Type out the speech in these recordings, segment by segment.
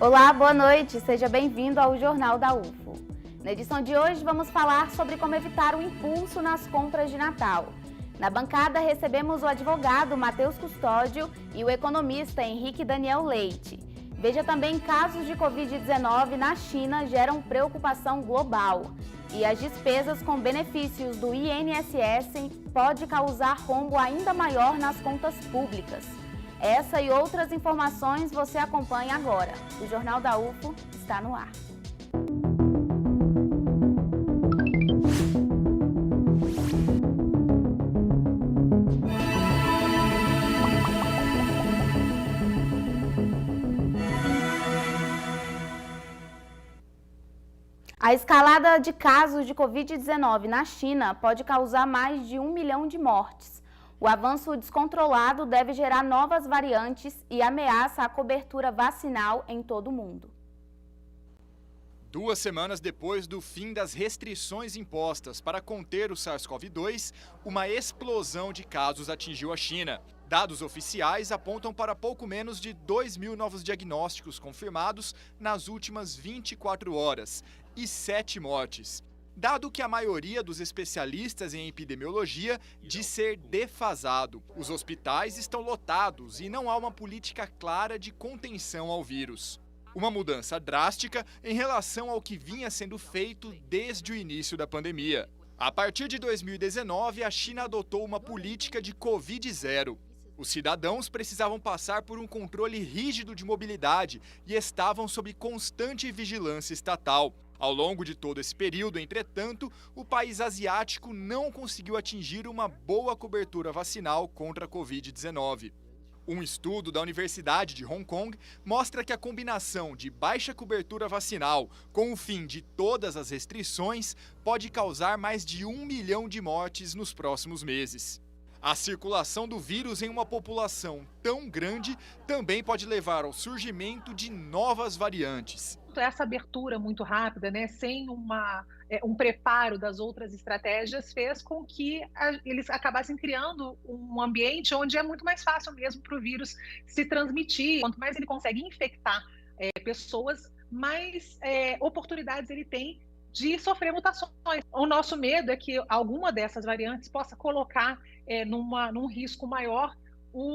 Olá, boa noite, seja bem-vindo ao Jornal da UFO. Na edição de hoje vamos falar sobre como evitar o impulso nas compras de Natal. Na bancada recebemos o advogado Matheus Custódio e o economista Henrique Daniel Leite. Veja também casos de Covid-19 na China geram preocupação global. E as despesas com benefícios do INSS pode causar rombo ainda maior nas contas públicas. Essa e outras informações você acompanha agora. O Jornal da UFO está no ar. A escalada de casos de Covid-19 na China pode causar mais de 1 milhão de mortes. O avanço descontrolado deve gerar novas variantes e ameaça a cobertura vacinal em todo o mundo. 2 semanas depois do fim das restrições impostas para conter o SARS-CoV-2, uma explosão de casos atingiu a China. Dados oficiais apontam para pouco menos de 2.000 novos diagnósticos confirmados nas últimas 24 horas e 7 mortes. Dado que a maioria dos especialistas em epidemiologia diz ser defasado. Os hospitais estão lotados e não há uma política clara de contenção ao vírus. Uma mudança drástica em relação ao que vinha sendo feito desde o início da pandemia. A partir de 2019, a China adotou uma política de Covid-0. Os cidadãos precisavam passar por um controle rígido de mobilidade e estavam sob constante vigilância estatal. Ao longo de todo esse período, entretanto, o país asiático não conseguiu atingir uma boa cobertura vacinal contra a Covid-19. Um estudo da Universidade de Hong Kong mostra que a combinação de baixa cobertura vacinal com o fim de todas as restrições pode causar mais de 1 milhão de mortes nos próximos meses. A circulação do vírus em uma população tão grande também pode levar ao surgimento de novas variantes. Essa abertura muito rápida, sem um preparo das outras estratégias, fez com que eles acabassem criando um ambiente onde é muito mais fácil mesmo para o vírus se transmitir. Quanto mais ele consegue infectar pessoas, mais oportunidades ele tem de sofrer mutações. O nosso medo é que alguma dessas variantes possa colocar num risco maior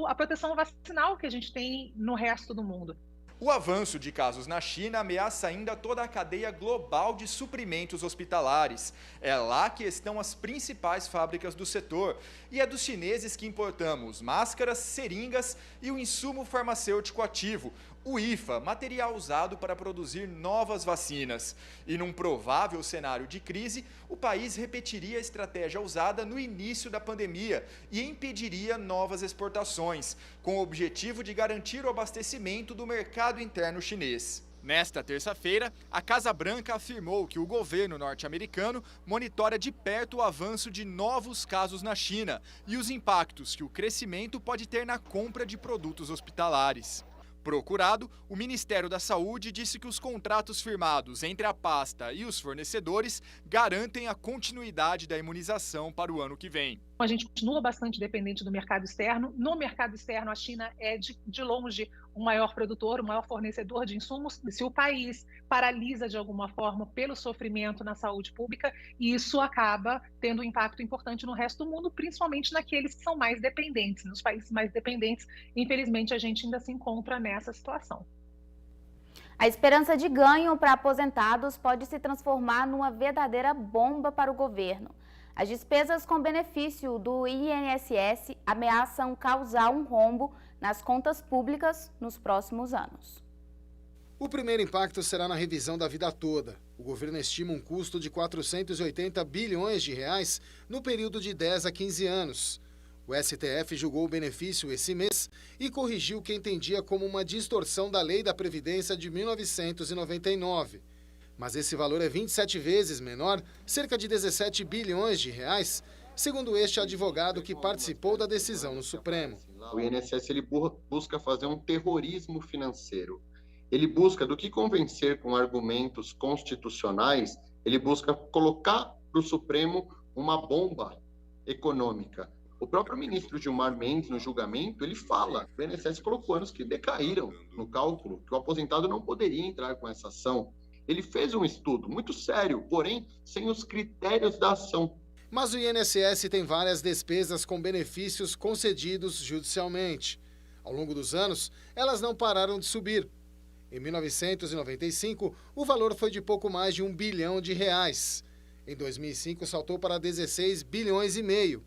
a proteção vacinal que a gente tem no resto do mundo. O avanço de casos na China ameaça ainda toda a cadeia global de suprimentos hospitalares. É lá que estão as principais fábricas do setor. E é dos chineses que importamos máscaras, seringas e o insumo farmacêutico ativo, o IFA, material usado para produzir novas vacinas. E num provável cenário de crise, o país repetiria a estratégia usada no início da pandemia e impediria novas exportações, com o objetivo de garantir o abastecimento do mercado interno chinês. Nesta terça-feira, a Casa Branca afirmou que o governo norte-americano monitora de perto o avanço de novos casos na China e os impactos que o crescimento pode ter na compra de produtos hospitalares. Procurado, o Ministério da Saúde disse que os contratos firmados entre a pasta e os fornecedores garantem a continuidade da imunização para o ano que vem. A gente continua bastante dependente do mercado externo. No mercado externo, a China é de longe o maior produtor, o maior fornecedor de insumos. Se o país paralisa de alguma forma pelo sofrimento na saúde pública, isso acaba tendo um impacto importante no resto do mundo, principalmente naqueles que são mais dependentes. Nos países mais dependentes, infelizmente, a gente ainda se encontra nessa situação. A esperança de ganho para aposentados pode se transformar numa verdadeira bomba para o governo. As despesas com benefício do INSS ameaçam causar um rombo nas contas públicas nos próximos anos. O primeiro impacto será na revisão da vida toda. O governo estima um custo de 480 bilhões de reais no período de 10 a 15 anos. O STF julgou o benefício esse mês e corrigiu o que entendia como uma distorção da Lei da Previdência de 1999. Mas esse valor é 27 vezes menor, cerca de 17 bilhões de reais, segundo este advogado que participou da decisão no Supremo. O INSS ele busca fazer um terrorismo financeiro. Ele busca, do que convencer com argumentos constitucionais, ele busca colocar para o Supremo uma bomba econômica, O próprio ministro Gilmar Mendes, no julgamento, ele fala que o INSS colocou anos que decaíram no cálculo, que o aposentado não poderia entrar com essa ação. Ele fez um estudo muito sério, porém, sem os critérios da ação. Mas o INSS tem várias despesas com benefícios concedidos judicialmente. Ao longo dos anos, elas não pararam de subir. Em 1995, o valor foi de pouco mais de R$1 bilhão. Em 2005, saltou para 16 bilhões e meio.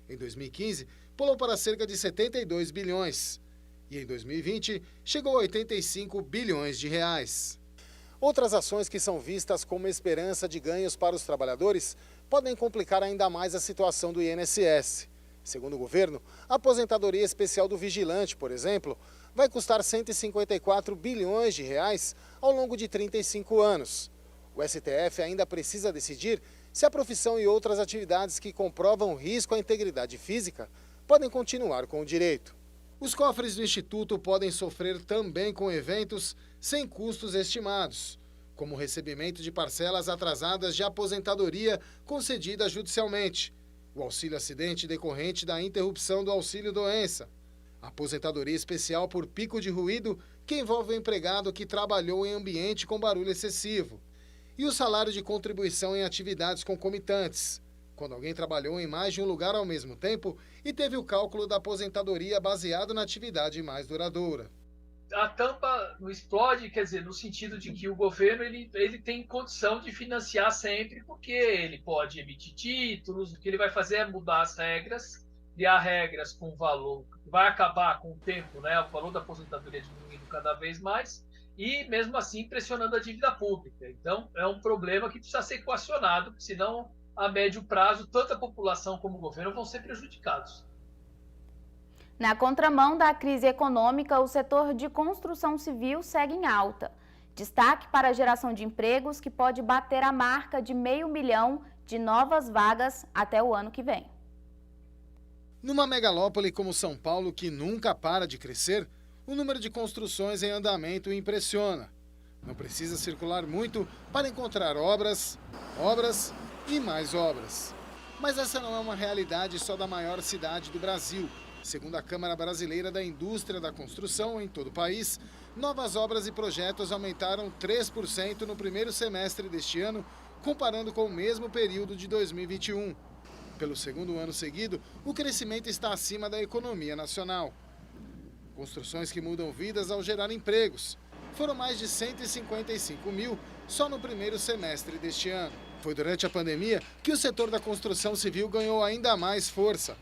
Em 2015, pulou para cerca de 72 bilhões. E em 2020, chegou a 85 bilhões de reais. Outras ações que são vistas como esperança de ganhos para os trabalhadores podem complicar ainda mais a situação do INSS. Segundo o governo, a aposentadoria especial do vigilante, por exemplo, vai custar 154 bilhões de reais ao longo de 35 anos. O STF ainda precisa decidir se a profissão e outras atividades que comprovam risco à integridade física podem continuar com o direito. Os cofres do Instituto podem sofrer também com eventos sem custos estimados, como o recebimento de parcelas atrasadas de aposentadoria concedidas judicialmente, o auxílio acidente decorrente da interrupção do auxílio-doença, a aposentadoria especial por pico de ruído que envolve o empregado que trabalhou em ambiente com barulho excessivo, e o salário de contribuição em atividades concomitantes, quando alguém trabalhou em mais de um lugar ao mesmo tempo e teve o cálculo da aposentadoria baseado na atividade mais duradoura. A tampa não explode, quer dizer, no sentido de que o governo ele tem condição de financiar sempre, porque ele pode emitir títulos, o que ele vai fazer é mudar as regras, criar regras com valor, vai acabar com o tempo, né, o valor da aposentadoria diminuindo cada vez mais, e mesmo assim pressionando a dívida pública. Então, é um problema que precisa ser equacionado, senão, a médio prazo, tanto a população como o governo vão ser prejudicados. Na contramão da crise econômica, o setor de construção civil segue em alta. Destaque para a geração de empregos, que pode bater a marca de 500 mil de novas vagas até o ano que vem. Numa megalópole como São Paulo, que nunca para de crescer, o número de construções em andamento impressiona. Não precisa circular muito para encontrar obras e mais obras. Mas essa não é uma realidade só da maior cidade do Brasil. Segundo a Câmara Brasileira da Indústria da Construção, em todo o país, novas obras e projetos aumentaram 3% no primeiro semestre deste ano, comparando com o mesmo período de 2021. Pelo segundo ano seguido, o crescimento está acima da economia nacional. Construções que mudam vidas ao gerar empregos. Foram mais de 155 mil só no primeiro semestre deste ano. Foi durante a pandemia que o setor da construção civil ganhou ainda mais força.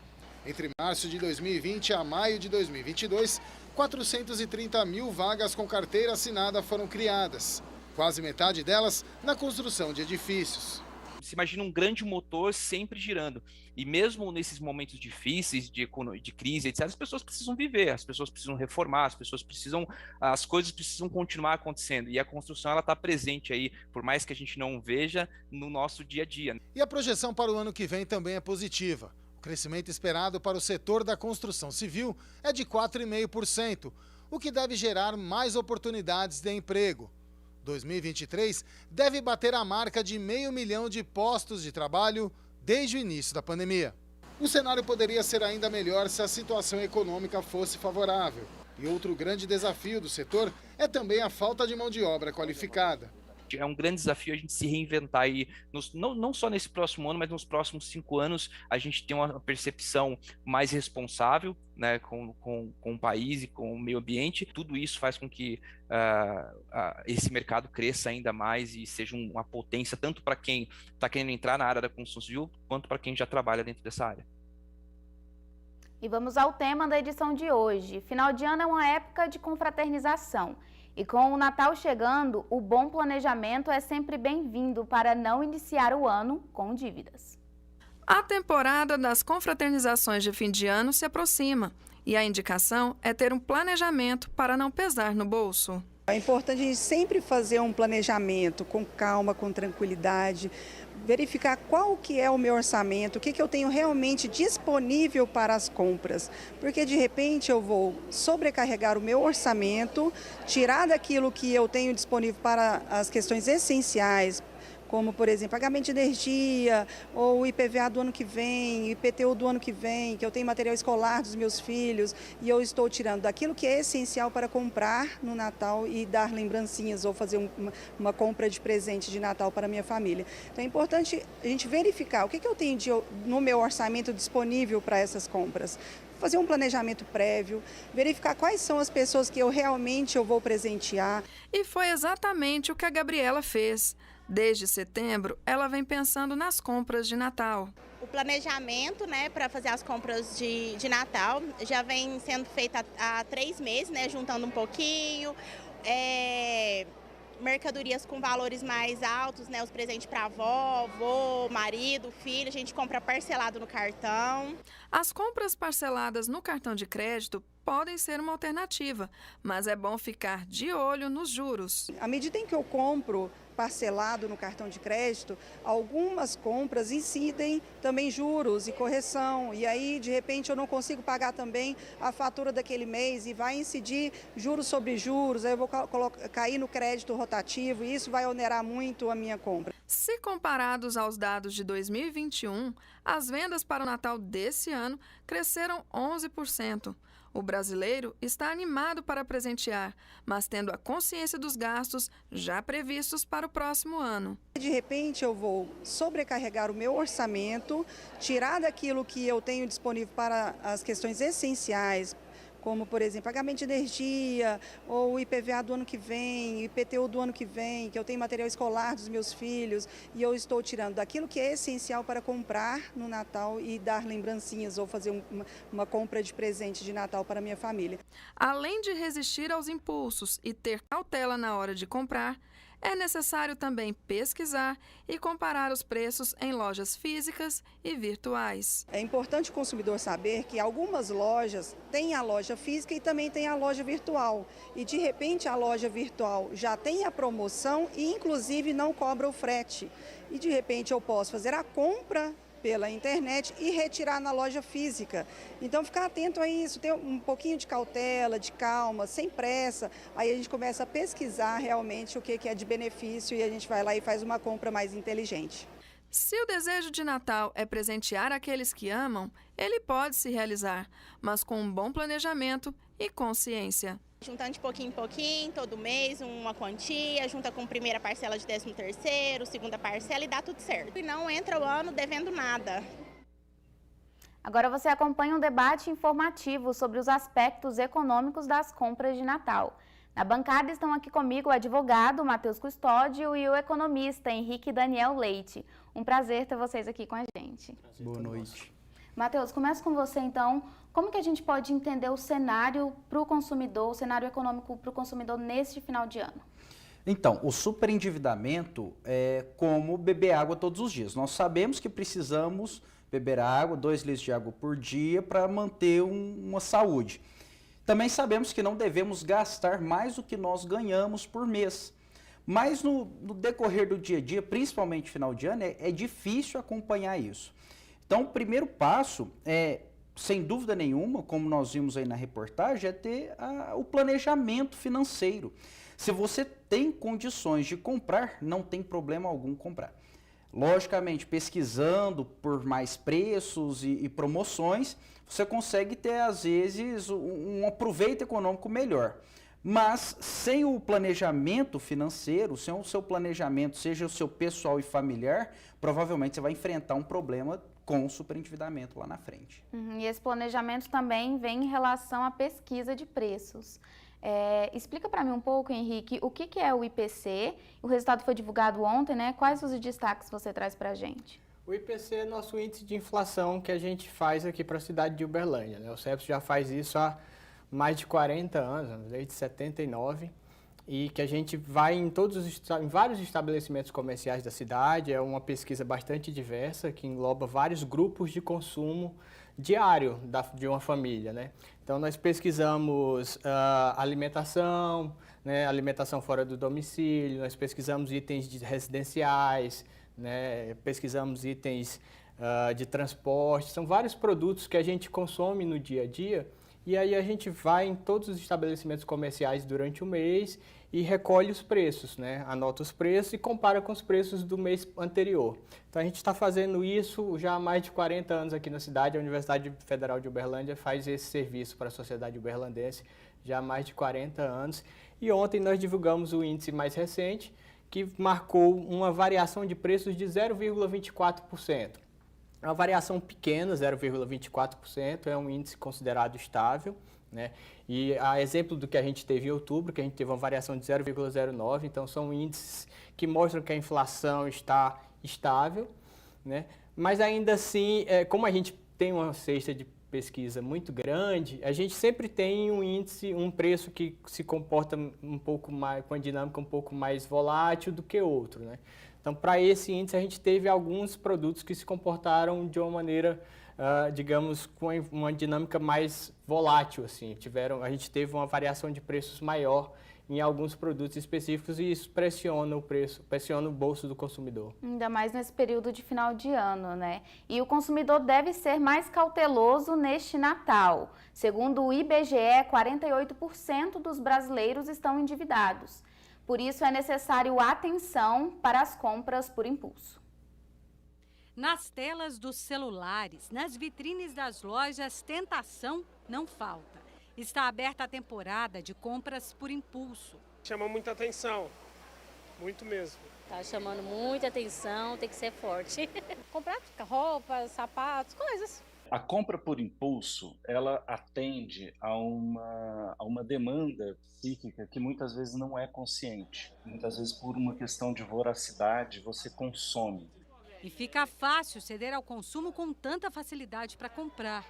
Entre março de 2020 a maio de 2022, 430 mil vagas com carteira assinada foram criadas. Quase metade delas na construção de edifícios. Se imagina um grande motor sempre girando. E mesmo nesses momentos difíceis de crise, etc., as pessoas precisam viver, as pessoas precisam reformar, as coisas precisam continuar acontecendo. E a construção ela está presente aí, por mais que a gente não veja, no nosso dia a dia. E a projeção para o ano que vem também é positiva. O crescimento esperado para o setor da construção civil é de 4,5%, o que deve gerar mais oportunidades de emprego. 2023 deve bater a marca de 500 mil de postos de trabalho desde o início da pandemia. O cenário poderia ser ainda melhor se a situação econômica fosse favorável. E outro grande desafio do setor é também a falta de mão de obra qualificada. É um grande desafio a gente se reinventar aí, não só nesse próximo ano, mas nos próximos 5 anos, a gente tem uma percepção mais responsável, né, com o país e com o meio ambiente. Tudo isso faz com que esse mercado cresça ainda mais e seja uma potência, tanto para quem está querendo entrar na área da construção civil, quanto para quem já trabalha dentro dessa área. E vamos ao tema da edição de hoje. Final de ano é uma época de confraternização. E com o Natal chegando, o bom planejamento é sempre bem-vindo para não iniciar o ano com dívidas. A temporada das confraternizações de fim de ano se aproxima e a indicação é ter um planejamento para não pesar no bolso. É importante a gente sempre fazer um planejamento com calma, com tranquilidade, verificar qual que é o meu orçamento, o que eu tenho realmente disponível para as compras. Porque de repente eu vou sobrecarregar o meu orçamento, tirar daquilo que eu tenho disponível para as questões essenciais, como, por exemplo, pagamento de energia, ou o IPVA do ano que vem, IPTU do ano que vem, que eu tenho material escolar dos meus filhos e eu estou tirando daquilo que é essencial para comprar no Natal e dar lembrancinhas ou fazer uma compra de presente de Natal para a minha família. Então é importante a gente verificar o que eu tenho no meu orçamento disponível para essas compras. Fazer um planejamento prévio, verificar quais são as pessoas que eu realmente vou presentear. E foi exatamente o que a Gabriela fez. Desde setembro, ela vem pensando nas compras de Natal. O planejamento, né, para fazer as compras de Natal já vem sendo feito há 3 meses, né, juntando um pouquinho. Mercadorias com valores mais altos, né, os presentes para avó, avô, marido, filho, a gente compra parcelado no cartão. As compras parceladas no cartão de crédito podem ser uma alternativa, mas é bom ficar de olho nos juros. À medida em que eu compro parcelado no cartão de crédito, algumas compras incidem também juros e correção, e aí de repente eu não consigo pagar também a fatura daquele mês e vai incidir juros sobre juros, aí eu vou cair no crédito rotativo e isso vai onerar muito a minha compra. Se comparados aos dados de 2021, as vendas para o Natal desse ano cresceram 11%. O brasileiro está animado para presentear, mas tendo a consciência dos gastos já previstos para o próximo ano. De repente eu vou sobrecarregar o meu orçamento, tirar daquilo que eu tenho disponível para as questões essenciais, como, por exemplo, pagamento de energia, ou o IPVA do ano que vem, IPTU do ano que vem, que eu tenho material escolar dos meus filhos, e eu estou tirando daquilo que é essencial para comprar no Natal e dar lembrancinhas, ou fazer uma compra de presente de Natal para a minha família. Além de resistir aos impulsos e ter cautela na hora de comprar, é necessário também pesquisar e comparar os preços em lojas físicas e virtuais. É importante o consumidor saber que algumas lojas têm a loja física e também tem a loja virtual. E de repente a loja virtual já tem a promoção e inclusive não cobra o frete. E de repente eu posso fazer a compra pela internet e retirar na loja física. Então ficar atento a isso, ter um pouquinho de cautela, de calma, sem pressa, aí a gente começa a pesquisar realmente o que é de benefício e a gente vai lá e faz uma compra mais inteligente. Se o desejo de Natal é presentear aqueles que amam, ele pode se realizar, mas com um bom planejamento e consciência. Juntando de pouquinho em pouquinho, todo mês, uma quantia, junta com primeira parcela de 13º, segunda parcela e dá tudo certo. E não entra o ano devendo nada. Agora você acompanha um debate informativo sobre os aspectos econômicos das compras de Natal. Na bancada estão aqui comigo o advogado Matheus Custódio e o economista Henrique Daniel Leite. Um prazer ter vocês aqui com a gente. Boa noite. Matheus, começo com você então. Como que a gente pode entender o cenário para o consumidor, o cenário econômico para o consumidor neste final de ano? Então, o superendividamento é como beber água todos os dias. Nós sabemos que precisamos beber água, 2 litros de água por dia para manter uma saúde. Também sabemos que não devemos gastar mais do que nós ganhamos por mês. Mas no decorrer do dia a dia, principalmente final de ano, é difícil acompanhar isso. Então, o primeiro passo é, sem dúvida nenhuma, como nós vimos aí na reportagem, é ter o planejamento financeiro. Se você tem condições de comprar, não tem problema algum comprar. Logicamente, pesquisando por mais preços e promoções, você consegue ter, às vezes, um aproveito econômico melhor. Mas sem o planejamento financeiro, sem o seu planejamento, seja o seu pessoal e familiar, provavelmente você vai enfrentar um problema com o superendividamento lá na frente. E esse planejamento também vem em relação à pesquisa de preços. Explica para mim um pouco, Henrique, o que é o IPC? O resultado foi divulgado ontem, né? Quais os destaques você traz para a gente? O IPC é nosso índice de inflação que a gente faz aqui para a cidade de Uberlândia, né? O CEPS já faz isso há mais de 40 anos, desde 79, e que a gente vai em vários estabelecimentos comerciais da cidade. É uma pesquisa bastante diversa, que engloba vários grupos de consumo diário de uma família, né? Então, nós pesquisamos alimentação, né? Alimentação fora do domicílio, nós pesquisamos itens residenciais, né? Pesquisamos itens de transporte. São vários produtos que a gente consome no dia a dia e aí a gente vai em todos os estabelecimentos comerciais durante o mês e recolhe os preços, né? Anota os preços e compara com os preços do mês anterior. Então a gente está fazendo isso já há mais de 40 anos aqui na cidade. A Universidade Federal de Uberlândia faz esse serviço para a sociedade uberlandense já há mais de 40 anos. E ontem nós divulgamos o índice mais recente, que marcou uma variação de preços de 0,24%. É uma variação pequena, 0,24%, é um índice considerado estável, né? E a exemplo do que a gente teve em outubro, que a gente teve uma variação de 0,09%, então são índices que mostram que a inflação está estável, né? Mas ainda assim, como a gente tem uma cesta de pesquisa muito grande, a gente sempre tem um índice, um preço que se comporta um pouco mais, com a dinâmica um pouco mais volátil do que outro, né? Então, para esse índice, a gente teve alguns produtos que se comportaram de uma maneira, digamos, com uma dinâmica mais volátil, assim. A gente teve uma variação de preços maior em alguns produtos específicos e isso pressiona o preço, pressiona o bolso do consumidor. Ainda mais nesse período de final de ano, né? E o consumidor deve ser mais cauteloso neste Natal. Segundo o IBGE, 48% dos brasileiros estão endividados. Por isso é necessário atenção para as compras por impulso. Nas telas dos celulares, nas vitrines das lojas, tentação não falta. Está aberta a temporada de compras por impulso. Chama muita atenção, muito mesmo. Tá chamando muita atenção, tem que ser forte. Comprar roupas, sapatos, coisas. A compra por impulso, ela atende a uma demanda psíquica que muitas vezes não é consciente. Muitas vezes por uma questão de voracidade, você consome. E fica fácil ceder ao consumo com tanta facilidade para comprar.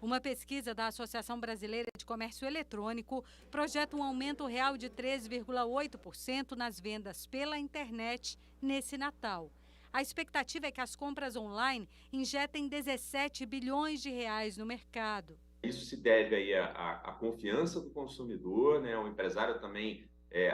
Uma pesquisa da Associação Brasileira de Comércio Eletrônico projeta um aumento real de 13,8% nas vendas pela internet nesse Natal. A expectativa é que as compras online injetem 17 bilhões de reais no mercado. Isso se deve aí à confiança do consumidor, né? O empresário também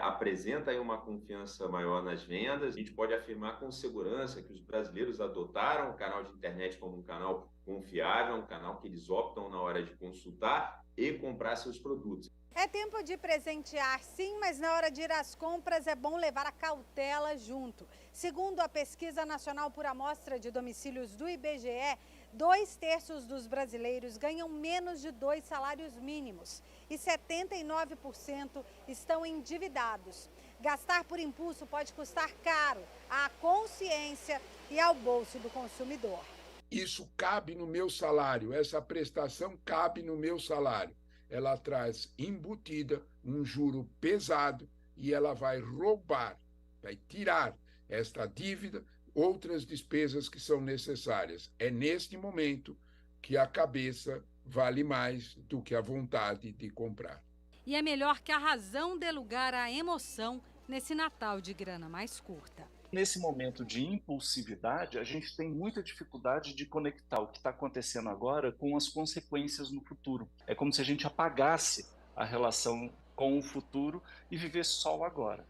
apresenta aí uma confiança maior nas vendas. A gente pode afirmar com segurança que os brasileiros adotaram o canal de internet como um canal confiável, um canal que eles optam na hora de consultar e comprar seus produtos. É tempo de presentear, sim, mas na hora de ir às compras é bom levar a cautela junto. Segundo a Pesquisa Nacional por Amostra de Domicílios do IBGE, 2/3 dos brasileiros ganham menos de 2 salários mínimos e 79% estão endividados. Gastar por impulso pode custar caro à consciência e ao bolso do consumidor. Isso cabe no meu salário, essa prestação cabe no meu salário. Ela traz embutida um juro pesado e ela vai roubar, vai tirar esta dívida, outras despesas que são necessárias. É neste momento que a cabeça vale mais do que a vontade de comprar. E é melhor que a razão dê lugar à emoção nesse Natal de grana mais curta. Nesse momento de impulsividade, a gente tem muita dificuldade de conectar o que está acontecendo agora com as consequências no futuro. É como se a gente apagasse a relação com o futuro e vivesse só o agora.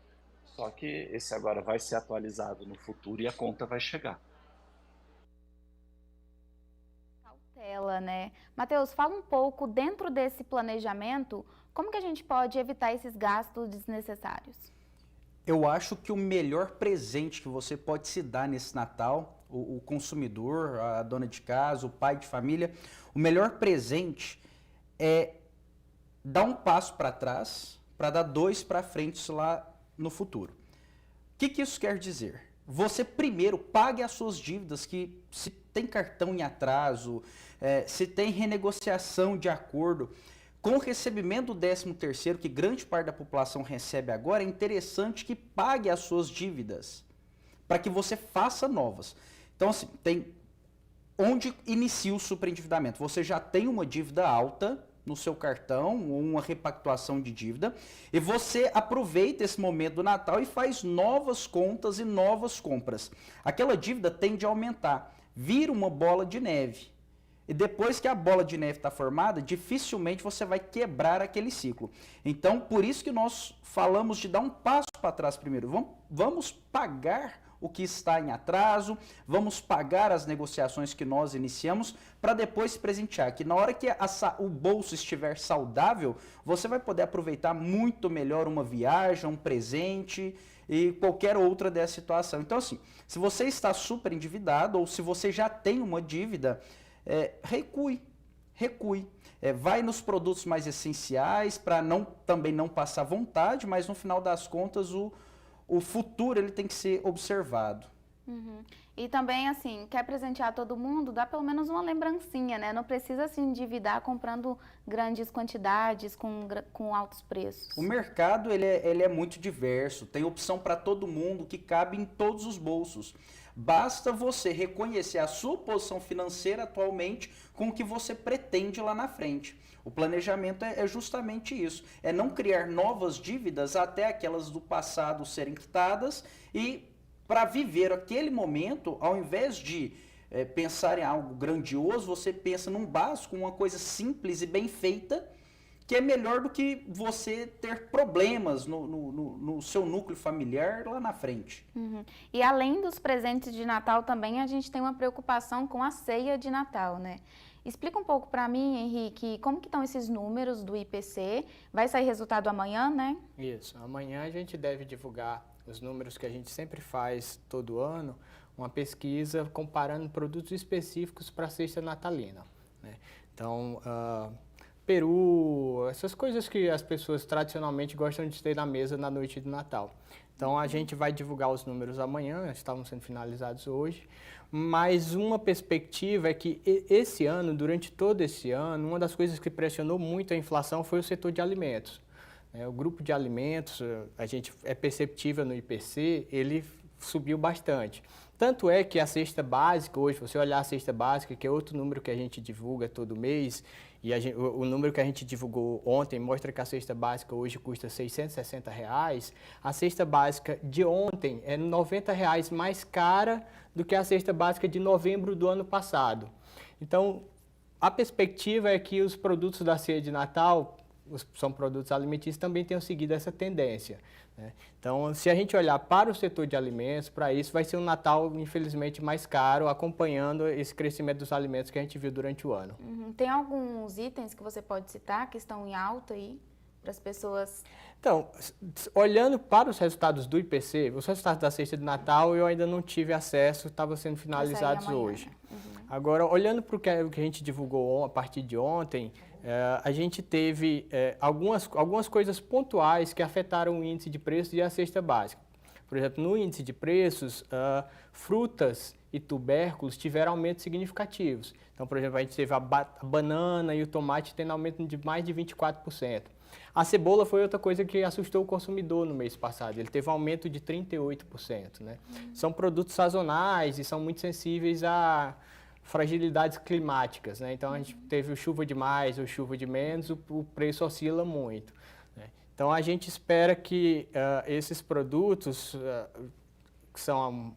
Só que esse agora vai ser atualizado no futuro e a conta vai chegar. Cautela, né? Matheus, fala um pouco, dentro desse planejamento, como que a gente pode evitar esses gastos desnecessários? Eu acho que o melhor presente que você pode se dar nesse Natal, o consumidor, a dona de casa, o pai de família, o melhor presente é dar um passo para trás para dar 2 para frente lá no futuro. O que isso quer dizer? Você primeiro pague as suas dívidas, que se tem cartão em atraso, se tem renegociação de acordo. Com o recebimento do 13º, que grande parte da população recebe agora, é interessante que pague as suas dívidas, para que você faça novas. Então, assim, tem onde inicia o superendividamento. Você já tem uma dívida alta no seu cartão, ou uma repactuação de dívida, e você aproveita esse momento do Natal e faz novas contas e novas compras. Aquela dívida tende a aumentar, vira uma bola de neve. E depois que a bola de neve está formada, dificilmente você vai quebrar aquele ciclo. Então, por isso que nós falamos de dar um passo para trás primeiro. Vamos pagar o que está em atraso, vamos pagar as negociações que nós iniciamos para depois se presentear, que na hora que o bolso estiver saudável, você vai poder aproveitar muito melhor uma viagem, um presente e qualquer outra dessa situação. Então assim, se você está super endividado ou se você já tem uma dívida, recue. Vai nos produtos mais essenciais para também não passar vontade, mas no final das contas o futuro ele tem que ser observado. Uhum. E também, assim, quer presentear todo mundo, dá pelo menos uma lembrancinha, né? Não precisa se endividar comprando grandes quantidades com altos preços. O mercado ele é muito diverso, tem opção para todo mundo que cabe em todos os bolsos. Basta você reconhecer a sua posição financeira atualmente com o que você pretende lá na frente. O planejamento é justamente isso, é não criar novas dívidas até aquelas do passado serem quitadas e para viver aquele momento, ao invés de pensar em algo grandioso, você pensa num básico, uma coisa simples e bem feita, que é melhor do que você ter problemas no seu núcleo familiar lá na frente. Uhum. E além dos presentes de Natal também, a gente tem uma preocupação com a ceia de Natal, né? Explica um pouco para mim, Henrique, como que estão esses números do IPC? Vai sair resultado amanhã, né? Isso, amanhã a gente deve divulgar os números que a gente sempre faz todo ano, uma pesquisa comparando produtos específicos para a cesta natalina, né? Então, peru, essas coisas que as pessoas tradicionalmente gostam de ter na mesa na noite de Natal. Então, a gente vai divulgar os números amanhã, estavam sendo finalizados hoje, mas uma perspectiva é que esse ano, durante todo esse ano, uma das coisas que pressionou muito a inflação foi o setor de alimentos. O grupo de alimentos, a gente é perceptível no IPC, ele subiu bastante. Tanto é que a cesta básica, hoje, se você olhar a cesta básica, que é outro número que a gente divulga todo mês, e o número que a gente divulgou ontem mostra que a cesta básica hoje custa R$ 660, a cesta básica de ontem é R$ 90 mais cara do que a cesta básica de novembro do ano passado. Então, a perspectiva é que os produtos da ceia de Natal, são produtos alimentícios, também tenham seguido essa tendência, né? Então, se a gente olhar para o setor de alimentos, para isso vai ser um Natal, infelizmente, mais caro, acompanhando esse crescimento dos alimentos que a gente viu durante o ano. Uhum. Tem alguns itens que você pode citar que estão em alta aí para as pessoas? Então, olhando para os resultados do IPC, os resultados da cesta de Natal eu ainda não tive acesso, estavam sendo finalizados hoje. Uhum. Agora, olhando para o que a gente divulgou a partir de ontem, a gente teve algumas coisas pontuais que afetaram o índice de preços e a cesta básica. Por exemplo, no índice de preços, frutas e tubérculos tiveram aumentos significativos. Então, por exemplo, a gente teve a banana e o tomate tendo aumento de mais de 24%. A cebola foi outra coisa que assustou o consumidor no mês passado. Ele teve um aumento de 38%, né? São produtos sazonais e são muito sensíveis a fragilidades climáticas, né? Então, a gente teve chuva de mais ou chuva de menos, o preço oscila muito, né? Então, a gente espera que esses produtos que são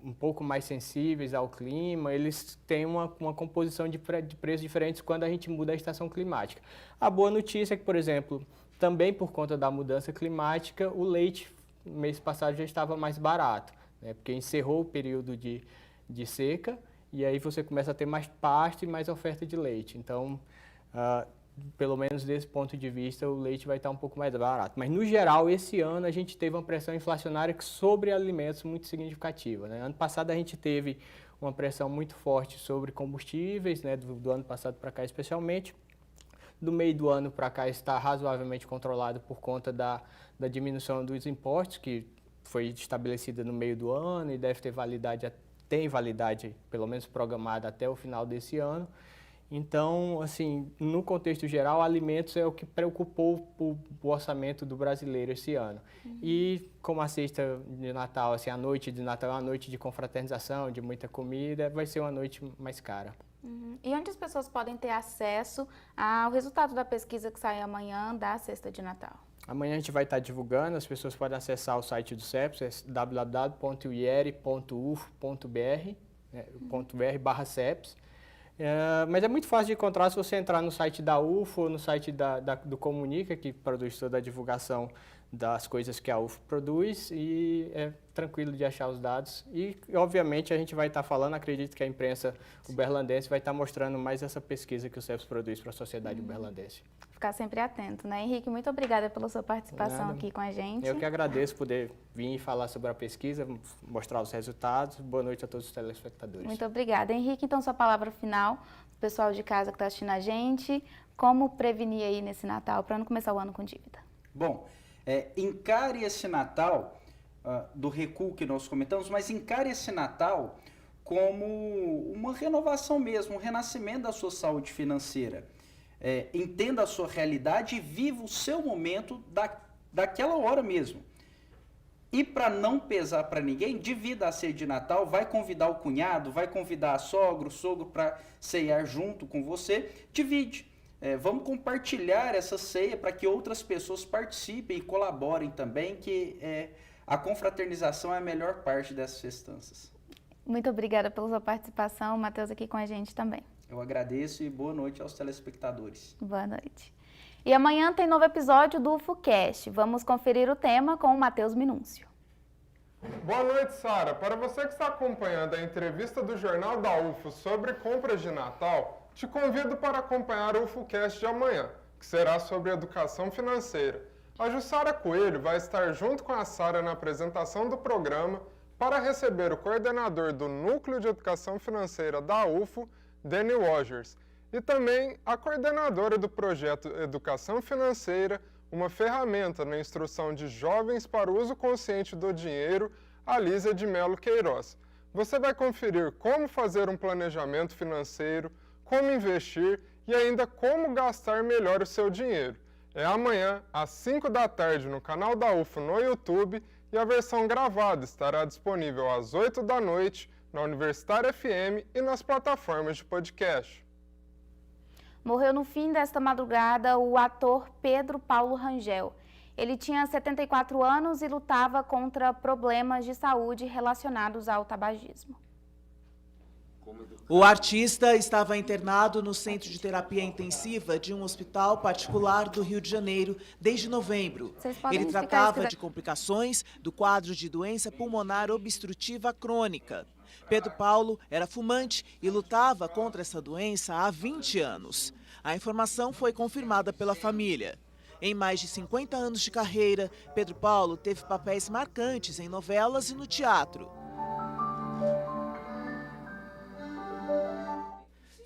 um pouco mais sensíveis ao clima, eles têm uma composição de preços diferentes quando a gente muda a estação climática. A boa notícia é que, por exemplo, também por conta da mudança climática, o leite, no mês passado, já estava mais barato, né? Porque encerrou o período de seca, e aí você começa a ter mais pasto e mais oferta de leite. Então, pelo menos desse ponto de vista, o leite vai estar um pouco mais barato. Mas, no geral, esse ano a gente teve uma pressão inflacionária sobre alimentos muito significativa, né? Ano passado a gente teve uma pressão muito forte sobre combustíveis, né? Do ano passado para cá especialmente. Do meio do ano para cá está razoavelmente controlado por conta da diminuição dos impostos, que foi estabelecida no meio do ano e deve ter tem validade, pelo menos programada, até o final desse ano. Então, assim, no contexto geral, alimentos é o que preocupou o orçamento do brasileiro esse ano. Uhum. E como a cesta de Natal, assim, a noite de Natal é uma noite de confraternização, de muita comida, vai ser uma noite mais cara. Uhum. E onde as pessoas podem ter acesso ao resultado da pesquisa que sai amanhã da cesta de Natal? Amanhã a gente vai estar divulgando, as pessoas podem acessar o site do CEPS, é www.iere.uf.br, .br/CEPS. Mas é muito fácil de encontrar se você entrar no site da UFO ou no site do Comunica, que produz toda a divulgação das coisas que a UFO produz e é tranquilo de achar os dados. E, obviamente, a gente vai estar falando, acredito que a imprensa uberlandense vai estar mostrando mais essa pesquisa que o CEPS produz para a sociedade uberlandense. Ficar sempre atento, né? Henrique, muito obrigada pela sua participação aqui com a gente. Eu que agradeço poder vir e falar sobre a pesquisa, mostrar os resultados. Boa noite a todos os telespectadores. Muito obrigada. Henrique, então, sua palavra final, o pessoal de casa que está assistindo a gente, como prevenir aí nesse Natal para não começar o ano com dívida? Bom, encare esse Natal, do recuo que nós comentamos, mas encare esse Natal como uma renovação mesmo, um renascimento da sua saúde financeira. Entenda a sua realidade e viva o seu momento daquela hora mesmo. E para não pesar para ninguém, divida a ceia de Natal, vai convidar o cunhado, vai convidar a sogra, o sogro para ceiar junto com você, divide. Vamos compartilhar essa ceia para que outras pessoas participem e colaborem também, que a confraternização é a melhor parte dessas festanças. Muito obrigada pela sua participação, Matheus aqui com a gente também. Eu agradeço e boa noite aos telespectadores. Boa noite. E amanhã tem novo episódio do UFOcast. Vamos conferir o tema com o Matheus Minúncio. Boa noite, Sara. Para você que está acompanhando a entrevista do Jornal da UFO sobre compras de Natal, te convido para acompanhar o UFOcast de amanhã, que será sobre educação financeira. A Jussara Coelho vai estar junto com a Sara na apresentação do programa para receber o coordenador do Núcleo de Educação Financeira da UFO, Danny Rogers, e também a coordenadora do projeto Educação Financeira, uma ferramenta na instrução de jovens para o uso consciente do dinheiro, Alísia de Melo Queiroz. Você vai conferir como fazer um planejamento financeiro, como investir e ainda como gastar melhor o seu dinheiro. É amanhã, às 5 da tarde, no canal da UFO no YouTube, e a versão gravada estará disponível às 8 da noite na Universitária FM e nas plataformas de podcast. Morreu no fim desta madrugada o ator Pedro Paulo Rangel. Ele tinha 74 anos e lutava contra problemas de saúde relacionados ao tabagismo. O artista estava internado no Centro de Terapia Intensiva de um hospital particular do Rio de Janeiro desde novembro. Ele tratava de complicações do quadro de doença pulmonar obstrutiva crônica. Pedro Paulo era fumante e lutava contra essa doença há 20 anos. A informação foi confirmada pela família. Em mais de 50 anos de carreira, Pedro Paulo teve papéis marcantes em novelas e no teatro.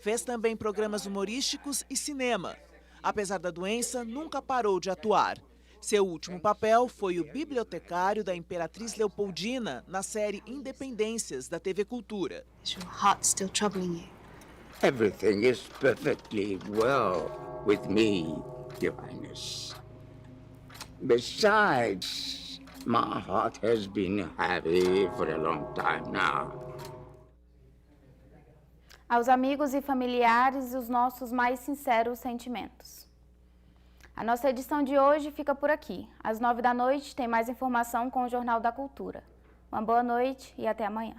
Fez também programas humorísticos e cinema. Apesar da doença, nunca parou de atuar. Seu último papel foi o bibliotecário da Imperatriz Leopoldina na série Independências, da TV Cultura. Is your heart still troubling you? Everything is perfectly well with me, Your Highness. Besides, my heart has been heavy for a long time now. Aos amigos e familiares, os nossos mais sinceros sentimentos. A nossa edição de hoje fica por aqui. Às 9 da noite tem mais informação com o Jornal da Cultura. Uma boa noite e até amanhã.